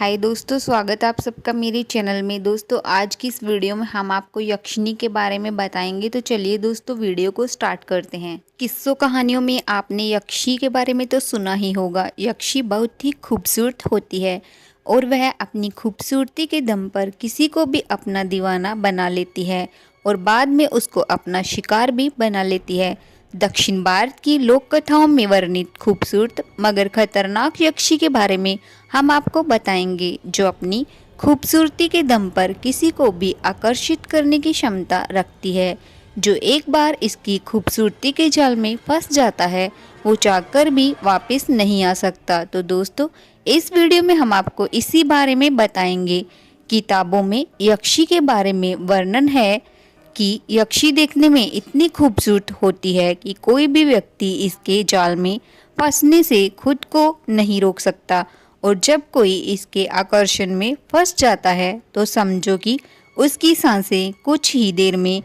हाय दोस्तों, स्वागत है आप सबका मेरे चैनल में। दोस्तों आज की इस वीडियो में हम आपको यक्षिनी के बारे में बताएंगे। तो चलिए दोस्तों वीडियो को स्टार्ट करते हैं। किस्सों कहानियों में आपने यक्षी के बारे में तो सुना ही होगा। यक्षी बहुत ही खूबसूरत होती है और वह अपनी खूबसूरती के दम पर किसी को भी अपना दीवाना बना लेती है और बाद में उसको अपना शिकार भी बना लेती है। दक्षिण भारत की लोक कथाओं में वर्णित खूबसूरत मगर खतरनाक यक्षी के बारे में हम आपको बताएंगे, जो अपनी खूबसूरती के दम पर किसी को भी आकर्षित करने की क्षमता रखती है। जो एक बार इसकी खूबसूरती के जाल में फंस जाता है वो चाहकर भी वापस नहीं आ सकता। तो दोस्तों इस वीडियो में हम आपको इसी बारे में बताएंगे। किताबों में यक्षी के बारे में वर्णन है कि यक्षी देखने में इतनी खूबसूरत होती है कि कोई भी व्यक्ति इसके जाल में फंसने से खुद को नहीं रोक सकता, और जब कोई इसके आकर्षण में फंस जाता है तो समझो कि उसकी सांसें कुछ ही देर में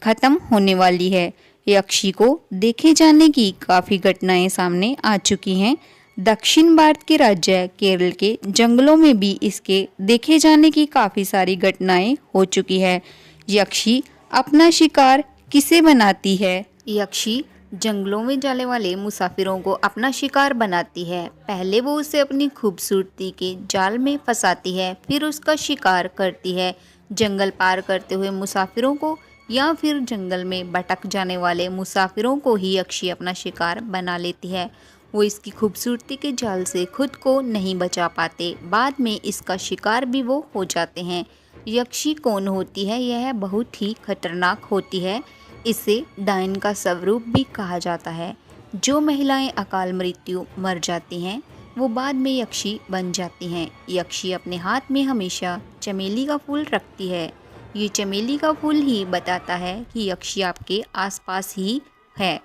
खत्म होने वाली है। यक्षी को देखे जाने की काफ़ी घटनाएं सामने आ चुकी हैं। दक्षिण भारत के राज्य केरल के जंगलों में भी इसके देखे जाने की काफ़ी सारी घटनाएं हो चुकी है। यक्षी अपना शिकार किसे बनाती है? यक्षी जंगलों में जाने वाले मुसाफिरों को अपना शिकार बनाती है। पहले वो उसे अपनी खूबसूरती के जाल में फंसाती है, फिर उसका शिकार करती है। जंगल पार करते हुए मुसाफिरों को या फिर जंगल में भटक जाने वाले मुसाफिरों को ही यक्षी अपना शिकार बना लेती है। वो इसकी खूबसूरती के जाल से खुद को नहीं बचा पाते, बाद में इसका शिकार भी वो हो जाते हैं। यक्षी कौन होती है? यह बहुत ही खतरनाक होती है। इसे डायन का स्वरूप भी कहा जाता है। जो महिलाएं अकाल मृत्यु मर जाती हैं वो बाद में यक्षी बन जाती हैं। यक्षी अपने हाथ में हमेशा चमेली का फूल रखती है। ये चमेली का फूल ही बताता है कि यक्षी आपके आसपास ही है।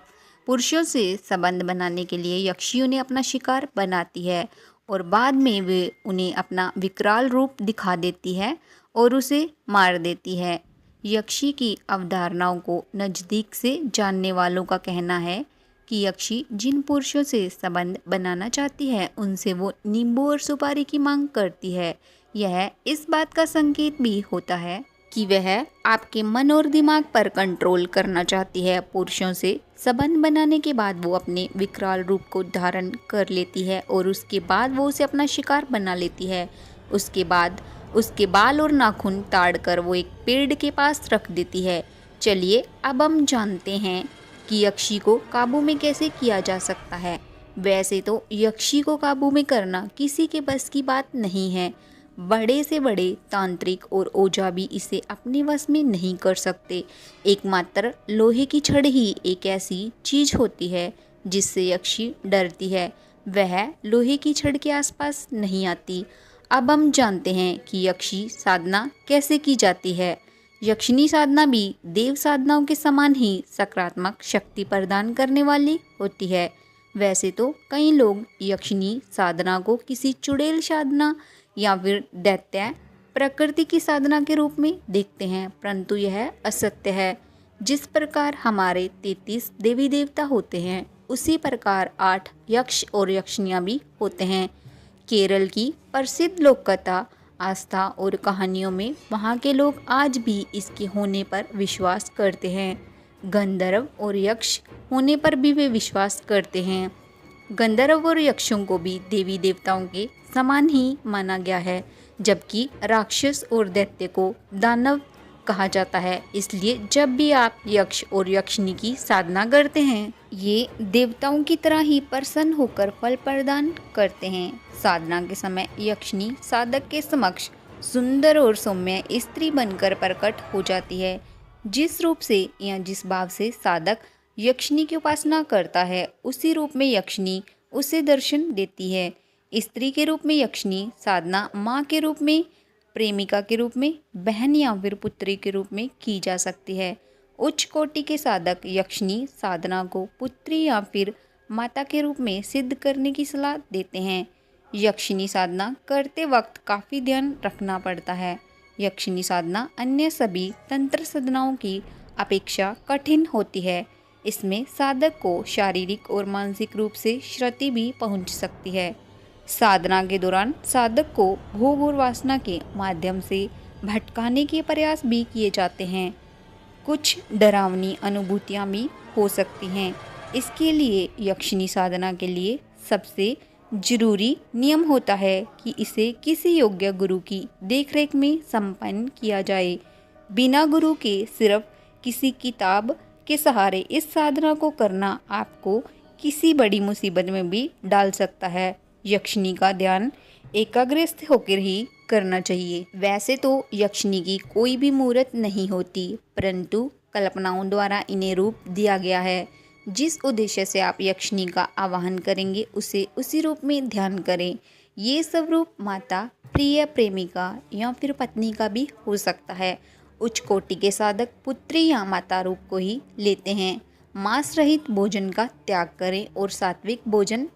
पुरुषों से संबंध बनाने के लिए यक्षी उन्हें अपना शिकार बनाती है और बाद में वे उन्हें अपना विकराल रूप दिखा देती है और उसे मार देती है। यक्षी की अवधारणाओं को नज़दीक से जानने वालों का कहना है कि यक्षी जिन पुरुषों से संबंध बनाना चाहती है उनसे वो नींबू और सुपारी की मांग करती है। यह इस बात का संकेत भी होता है कि वह आपके मन और दिमाग पर कंट्रोल करना चाहती है। पुरुषों से संबंध बनाने के बाद वो अपने विकराल रूप को धारण कर लेती है और उसके बाद वो उसे अपना शिकार बना लेती है। उसके बाद उसके बाल और नाखून ताड़ कर वो एक पेड़ के पास रख देती है। चलिए अब हम जानते हैं कि यक्षी को काबू में कैसे किया जा सकता है। वैसे तो यक्षी को काबू में करना किसी के बस की बात नहीं है। बड़े से बड़े तांत्रिक और ओझा भी इसे अपने वश में नहीं कर सकते। एकमात्र लोहे की छड़ ही एक ऐसी चीज होती है जिससे यक्षी डरती है। वह लोहे की छड़ के आसपास नहीं आती। अब हम जानते हैं कि यक्षी साधना कैसे की जाती है। यक्षिणी साधना भी देव साधनाओं के समान ही सकारात्मक शक्ति प्रदान करने वाली होती है। वैसे तो कई लोग यक्षिणी साधना को किसी चुड़ैल साधना या फिर दैत्य प्रकृति की साधना के रूप में देखते हैं, परंतु यह असत्य है। जिस प्रकार हमारे 33 देवी देवता होते हैं उसी प्रकार 8 यक्ष और यक्षिणियाँ भी होते हैं। केरल की प्रसिद्ध लोक कथा, आस्था और कहानियों में वहाँ के लोग आज भी इसके होने पर विश्वास करते हैं। गंधर्व और यक्ष होने पर भी वे विश्वास करते हैं। गंधर्व और यक्षों को भी देवी देवताओं के समान ही माना गया है, जबकि राक्षस और दैत्य को दानव कहा जाता है। इसलिए जब भी आप यक्ष और यक्षिणी की साधना करते हैं ये देवताओं की तरह ही प्रसन्न होकर फल प्रदान करते हैं। साधना के समय यक्षिणी साधक के समक्ष सुंदर और सौम्य स्त्री बनकर प्रकट हो जाती है। जिस रूप से या जिस भाव से साधक यक्षिणी की उपासना करता है उसी रूप में यक्षिणी उसे दर्शन देती है। स्त्री के रूप में यक्षिणी साधना माँ के रूप में, प्रेमिका के रूप में, बहन या फिर पुत्री के रूप में की जा सकती है। उच्च कोटि के साधक यक्षिणी साधना को पुत्री या फिर माता के रूप में सिद्ध करने की सलाह देते हैं। यक्षिणी साधना करते वक्त काफ़ी ध्यान रखना पड़ता है। यक्षिणी साधना अन्य सभी तंत्र साधनाओं की अपेक्षा कठिन होती है। इसमें साधक को शारीरिक और मानसिक रूप से क्षति भी पहुंच सकती है। साधना के दौरान साधक को भोग और वासना के माध्यम से भटकाने के प्रयास भी किए जाते हैं। कुछ डरावनी अनुभूतियाँ भी हो सकती हैं। इसके लिए यक्षिणी साधना के लिए सबसे जरूरी नियम होता है कि इसे किसी योग्य गुरु की देखरेख में संपन्न किया जाए। बिना गुरु के सिर्फ किसी किताब के सहारे इस साधना को करना आपको किसी बड़ी मुसीबत में भी डाल सकता है। यक्षिणी का ध्यान एकाग्रस्त होकर ही करना चाहिए। वैसे तो यक्षिणी की कोई भी मूर्त नहीं होती, परंतु कल्पनाओं द्वारा इन्हें रूप दिया गया है। जिस उद्देश्य से आप यक्षिणी का आवाहन करेंगे उसे उसी रूप में ध्यान करें। ये सब रूप माता, प्रिय, प्रेमिका या फिर पत्नी का भी हो सकता है। उच्च कोटि के साधक पुत्री या माता रूप को ही लेते हैं। मांस रहित भोजन का त्याग करें और सात्विक भोजन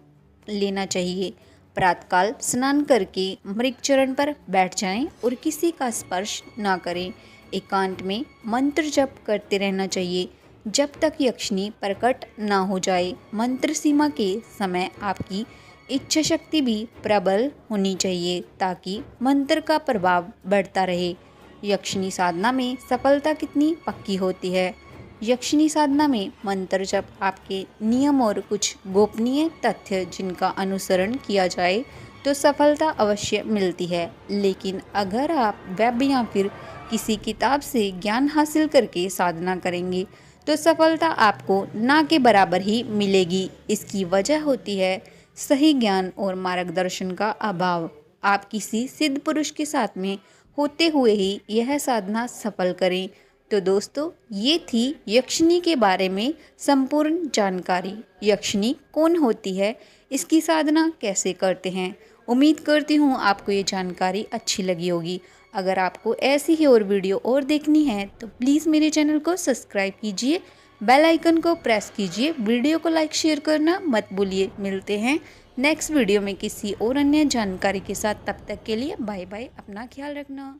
लेना चाहिए। प्रातःकाल स्नान करके मृग चरण पर बैठ जाएं और किसी का स्पर्श ना करें। एकांत में मंत्र जप करते रहना चाहिए जब तक यक्षिणी प्रकट ना हो जाए। मंत्र सीमा के समय आपकी इच्छा शक्ति भी प्रबल होनी चाहिए ताकि मंत्र का प्रभाव बढ़ता रहे। यक्षिणी साधना में सफलता कितनी पक्की होती है। यक्षिणी साधना में मंत्र जप आपके नियम और कुछ गोपनीय तथ्य जिनका अनुसरण किया जाए तो सफलता अवश्य मिलती है। लेकिन अगर आप वेब या फिर किसी किताब से ज्ञान हासिल करके साधना करेंगे तो सफलता आपको ना के बराबर ही मिलेगी। इसकी वजह होती है सही ज्ञान और मार्गदर्शन का अभाव। आप किसी सिद्ध पुरुष के साथ में होते हुए ही यह साधना सफल करें। तो दोस्तों, ये थी यक्षिणी के बारे में संपूर्ण जानकारी। यक्षिणी कौन होती है, इसकी साधना कैसे करते हैं। उम्मीद करती हूँ आपको ये जानकारी अच्छी लगी होगी। अगर आपको ऐसी ही और वीडियो और देखनी है तो प्लीज़ मेरे चैनल को सब्सक्राइब कीजिए, बेल आइकन को प्रेस कीजिए, वीडियो को लाइक शेयर करना मत भूलिए। मिलते हैं नेक्स्ट वीडियो में किसी और अन्य जानकारी के साथ। तब तक के लिए बाय बाय, अपना ख्याल रखना।